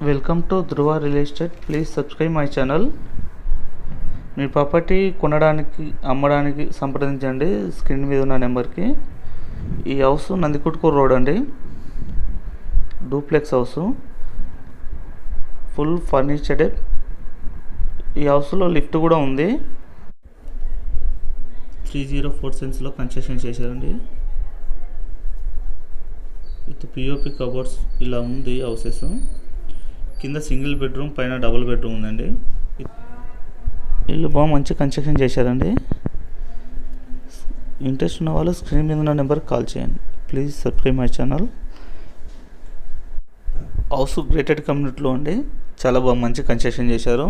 Welcome to Dhruva real estate. Please subscribe my channel. Me property కొనడానికి అమ్మడానికి సంప్రదించండి screen మీద ఉన్న నెంబర్కి. ఈ హౌస్ నందికొట్కూరు రోడ్ అండి, డూప్లెక్స్ హౌస్, ఫుల్ ఫర్నిచర్డ్. ఈ హౌస్లో లిఫ్ట్ కూడా ఉంది. 304 సెన్స్లో కన్స్ట్రక్షన్ చేశారండి. విత్ పిఓపి కబోర్డ్స్ ఇలా ఉంది హౌసెస్. కింద సింగిల్ బెడ్రూమ్, పైన డబుల్ బెడ్రూమ్ ఉందండి. ఇల్లు బాగా మంచి కన్స్ట్రక్షన్ చేశారండి. ఇంట్రెస్ట్ ఉన్న వాళ్ళు స్క్రీన్ మీద ఉన్న నెంబర్కి కాల్ చేయండి. Please subscribe my channel. House grated కమ్యూనిటీలో అండి, చాలా బాగా మంచి కన్స్ట్రక్షన్ చేశారు.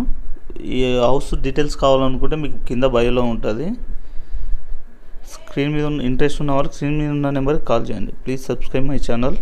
ఈ హౌస్ డీటెయిల్స్ కావాలనుకుంటే మీకు కింద బయోలో ఉంటుంది. స్క్రీన్ మీద ఉన్న ఇంట్రెస్ట్ ఉన్న వాళ్ళు స్క్రీన్ మీద ఉన్న నెంబర్కి కాల్ చేయండి. Please subscribe my channel.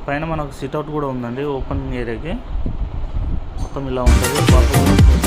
పైన మనకు సిట్అవుట్ కూడా ఉందండి, ఓపెన్ ఏరియాకి. మొత్తం ఇలా ఉంటుంది.